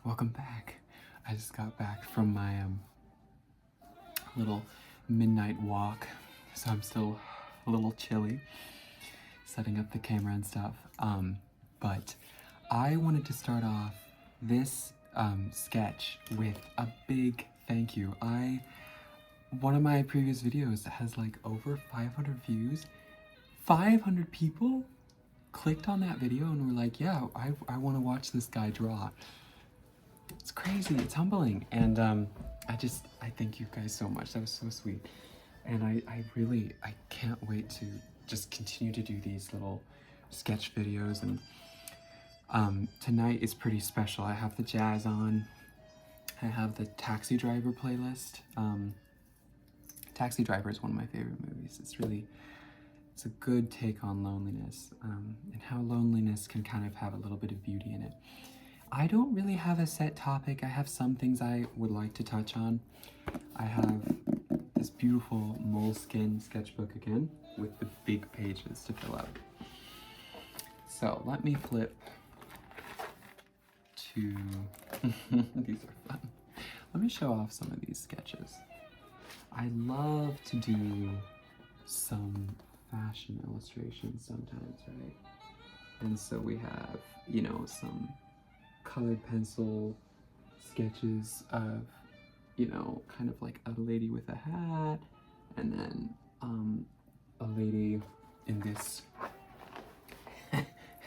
welcome back. I just got back from my little midnight walk, so I'm still a little chilly, setting up the camera and stuff. But I wanted to start off this sketch with a big thank you. One of my previous videos has like over 500 views. 500 people clicked on that video and were like, yeah, I want to watch this guy draw. It's crazy, it's humbling, and I thank you guys so much. That was so sweet, and I can't wait to just continue to do these little sketch videos. And tonight is pretty special. I have the jazz on. I have the Taxi Driver playlist. Taxi Driver is one of my favorite movies. It's a good take on loneliness, and how loneliness can kind of have a little bit of beauty in it. I don't really have a set topic. I have some things I would like to touch on. I have this beautiful moleskin sketchbook again with the big pages to fill out. So let me flip to, these are fun. Let me show off some of these sketches. I love to do some fashion illustrations sometimes, right? And so we have, you know, some colored pencil sketches of, you know, kind of like a lady with a hat, and then a lady in this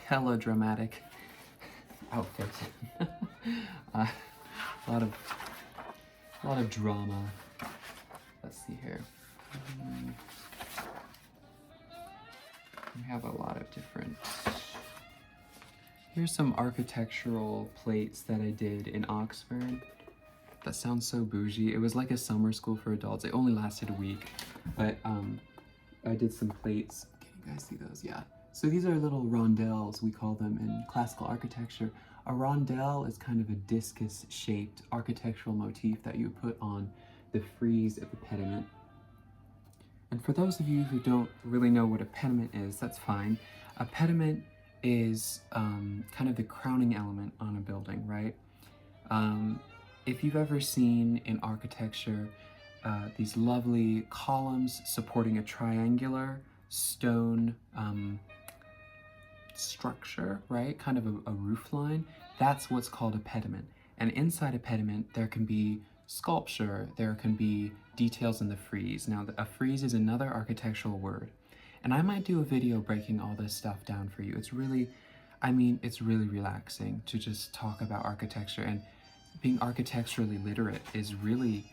hella dramatic outfit. A lot of drama. Let's see here. We have a lot of different. Here's some architectural plates that I did in Oxford. That sounds so bougie. It was like a summer school for adults. It only lasted a week, but I did some plates. Can you guys see those? Yeah. So these are little rondelles, we call them in classical architecture. A rondelle is kind of a discus-shaped architectural motif that you put on the frieze of the pediment. And for those of you who don't really know what a pediment is, that's fine. A pediment is kind of the crowning element on a building, right? If you've ever seen in architecture these lovely columns supporting a triangular stone structure, right? Kind of a roof line, that's what's called a pediment. And inside a pediment, there can be sculpture, there can be details in the frieze. Now, a frieze is another architectural word. And I might do a video breaking all this stuff down for you. It's really relaxing to just talk about architecture, and being architecturally literate is really,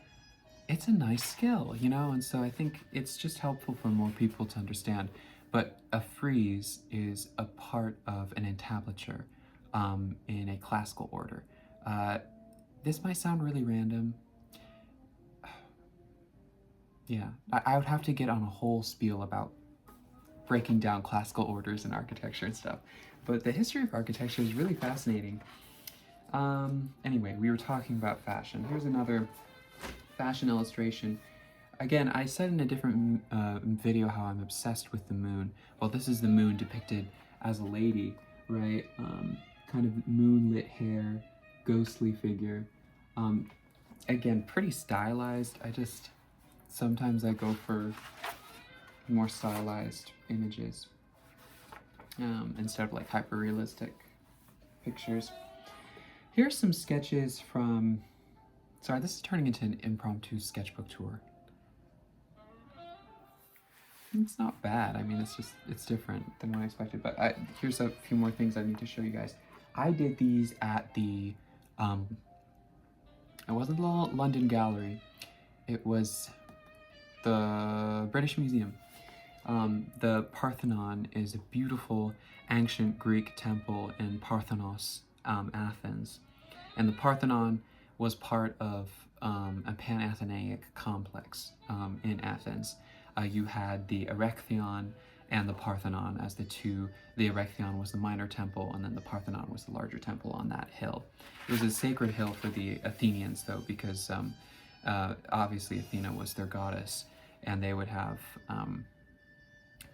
it's a nice skill, you know? And so I think it's just helpful for more people to understand. But a frieze is a part of an entablature in a classical order. This might sound really random. Yeah, I would have to get on a whole spiel about breaking down classical orders in architecture and stuff. But the history of architecture is really fascinating. Anyway, we were talking about fashion. Here's another fashion illustration. Again, I said in a different video how I'm obsessed with the moon. Well, this is the moon depicted as a lady, right? Kind of moonlit hair, ghostly figure. Again, pretty stylized. Sometimes I go for more stylized images instead of like hyper-realistic pictures. Here's some sketches from, sorry, this is turning into an impromptu sketchbook tour. It's not bad. I mean, it's different than what I expected, but here's a few more things I need to show you guys. I did these at the, it wasn't the London Gallery, it was the British Museum. The Parthenon is a beautiful ancient Greek temple in Parthenos, Athens. And the Parthenon was part of a Pan-Athenaic complex in Athens. You had the Erechtheion and the Parthenon as the two. The Erechtheion was the minor temple, and then the Parthenon was the larger temple on that hill. It was a sacred hill for the Athenians, though, because obviously Athena was their goddess, and they would have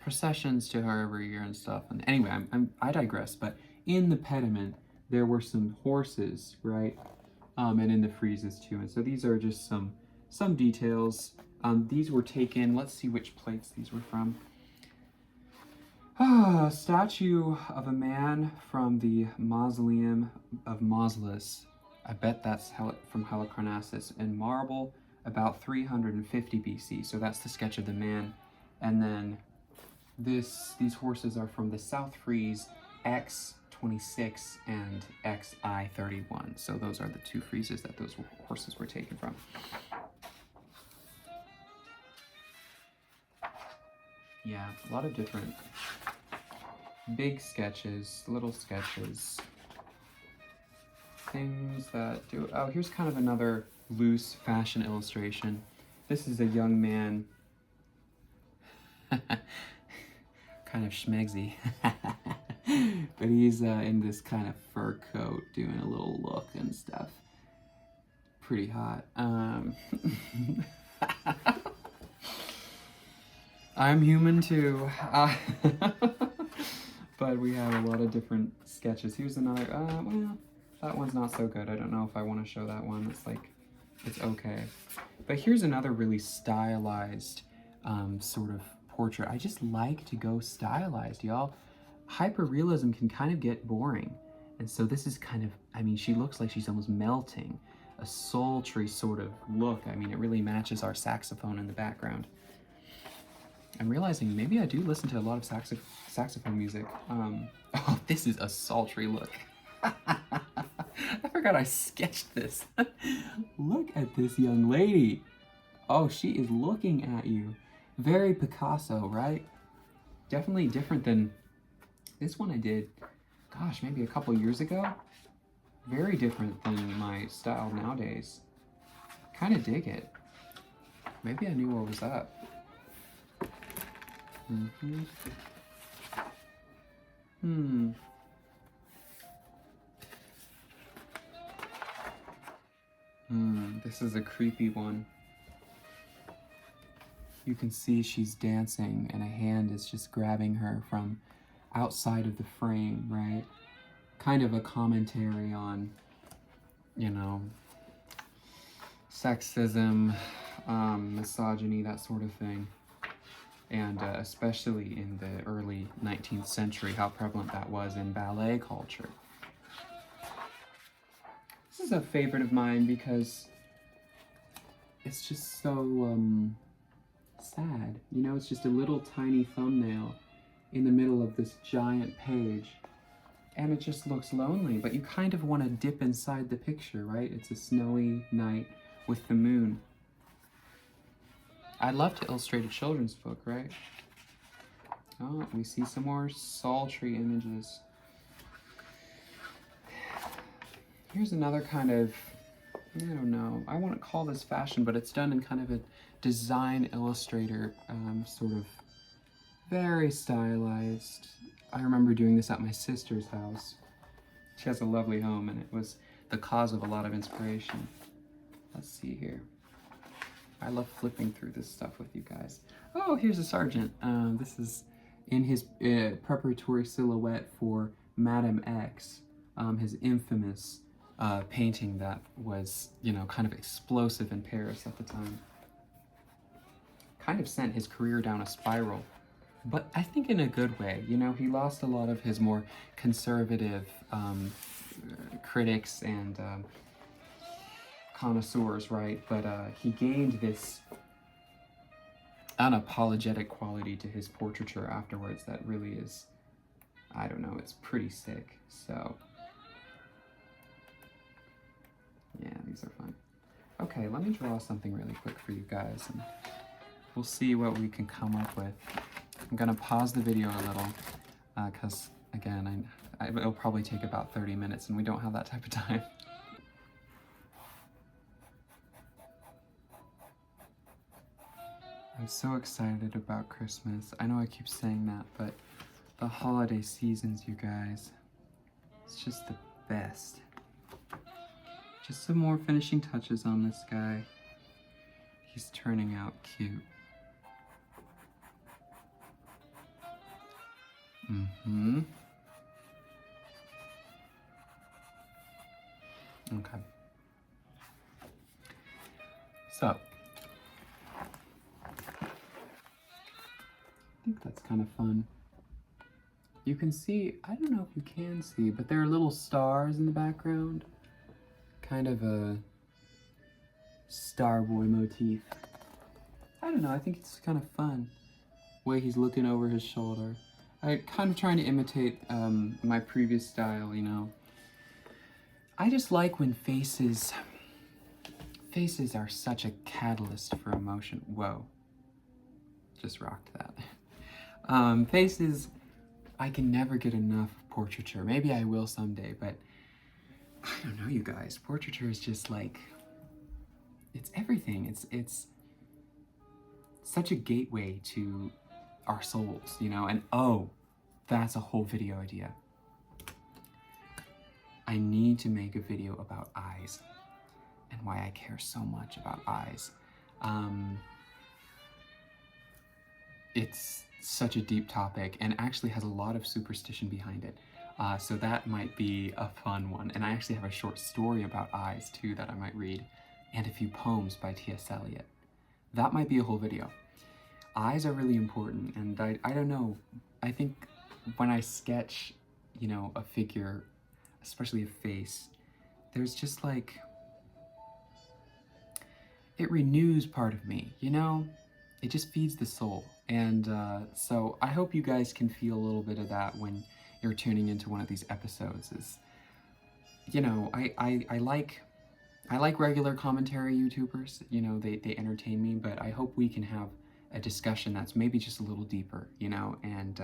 processions to her every year and stuff. And anyway, I digress, but in the pediment, there were some horses, right? and in the friezes too. And so these are just some details. These were taken, let's see which plates these were from. Statue of a man from the mausoleum of Mausolus. I bet that's from Halicarnassus, in marble, about 350 BC. So that's the sketch of the man. And then these horses are from the South Frieze X26 and XI31. So those are the two friezes that those horses were taken from. Yeah, a lot of different big sketches, little sketches, things that do. Oh, here's kind of another loose fashion illustration. This is a young man, kind of schmegsy, but he's in this kind of fur coat doing a little look and stuff. Pretty hot. I'm human too. But we have a lot of different sketches. Here's another, well, that one's not so good. I don't know if I want to show that one. It's like, it's okay. But here's another really stylized sort of portrait. I just like to go stylized, y'all. Hyperrealism can kind of get boring. And so this is kind of, I mean, she looks like she's almost melting. A sultry sort of look. I mean, it really matches our saxophone in the background. I'm realizing maybe I do listen to a lot of saxophone music. Oh, this is a sultry look. I forgot I sketched this. Look at this young lady. Oh, she is looking at you. Very Picasso, right? Definitely different than this one I did, gosh, maybe a couple years ago. Very different than my style nowadays. Kind of dig it. Maybe I knew what was up. This is a creepy one. You can see she's dancing and a hand is just grabbing her from outside of the frame, right? Kind of a commentary on, you know, sexism, misogyny, that sort of thing. And especially in the early 19th century, how prevalent that was in ballet culture. This is a favorite of mine because it's just so sad. You know, it's just a little tiny thumbnail in the middle of this giant page. And it just looks lonely, but you kind of want to dip inside the picture, right? It's a snowy night with the moon. I'd love to illustrate a children's book, right? Oh, we see some more sultry images. Here's another kind of, I don't know, I wouldn't call this fashion, but it's done in kind of a design illustrator, sort of very stylized. I remember doing this at my sister's house. She has a lovely home, and it was the cause of a lot of inspiration. Let's see here. I love flipping through this stuff with you guys. Oh, here's a sergeant. This is in his preparatory silhouette for Madame X, his infamous painting that was, you know, kind of explosive in Paris at the time. Kind of sent his career down a spiral, but I think in a good way. You know, he lost a lot of his more conservative critics and connoisseurs, right? But he gained this unapologetic quality to his portraiture afterwards that really is, I don't know, it's pretty sick. So yeah, these are fun. Okay, let me draw something really quick for you guys and we'll see what we can come up with. I'm gonna pause the video a little because again, it'll probably take about 30 minutes and we don't have that type of time. I'm so excited about Christmas. I know I keep saying that, but the holiday seasons, you guys, it's just the best. Just some more finishing touches on this guy. He's turning out cute. Okay. up. I think that's kind of fun. You can see, I don't know if you can see, but there are little stars in the background. Kind of a Starboy motif. I don't know, I think it's kind of fun. The way he's looking over his shoulder. I'm kind of trying to imitate my previous style, you know. I just like when faces are such a catalyst for emotion. Whoa. Just rocked that. Faces, I can never get enough of portraiture. Maybe I will someday, but I don't know, you guys. Portraiture is just like, it's everything. It's such a gateway to our souls, you know? And oh, that's a whole video idea. I need to make a video about eyes and why I care so much about eyes. It's such a deep topic and actually has a lot of superstition behind it. So that might be a fun one. And I actually have a short story about eyes too that I might read, and a few poems by T.S. Eliot. That might be a whole video. Eyes are really important, and I don't know, I think when I sketch, you know, a figure, especially a face, there's just like, it renews part of me, you know? It just feeds the soul. And so I hope you guys can feel a little bit of that when you're tuning into one of these episodes. Is, you know, I like regular commentary YouTubers, you know, they entertain me, but I hope we can have a discussion that's maybe just a little deeper, you know, and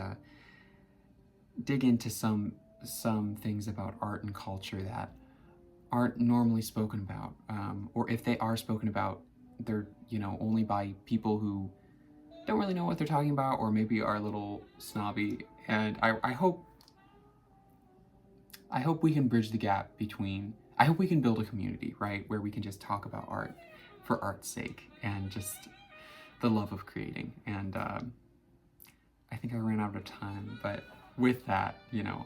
dig into some things about art and culture that aren't normally spoken about, or if they are spoken about, they're, you know, only by people who don't really know what they're talking about, or maybe are a little snobby. And I hope we can bridge the gap between, I hope we can build a community, right, where we can just talk about art for art's sake and just the love of creating. And I think I ran out of time, but with that, you know,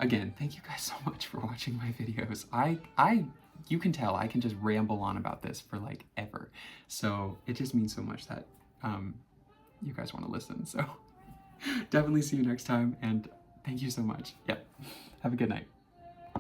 again, thank you guys so much for watching my videos. You can tell I can just ramble on about this for like ever. So it just means so much that you guys want to listen. So definitely see you next time, and thank you so much. Yeah, have a good night.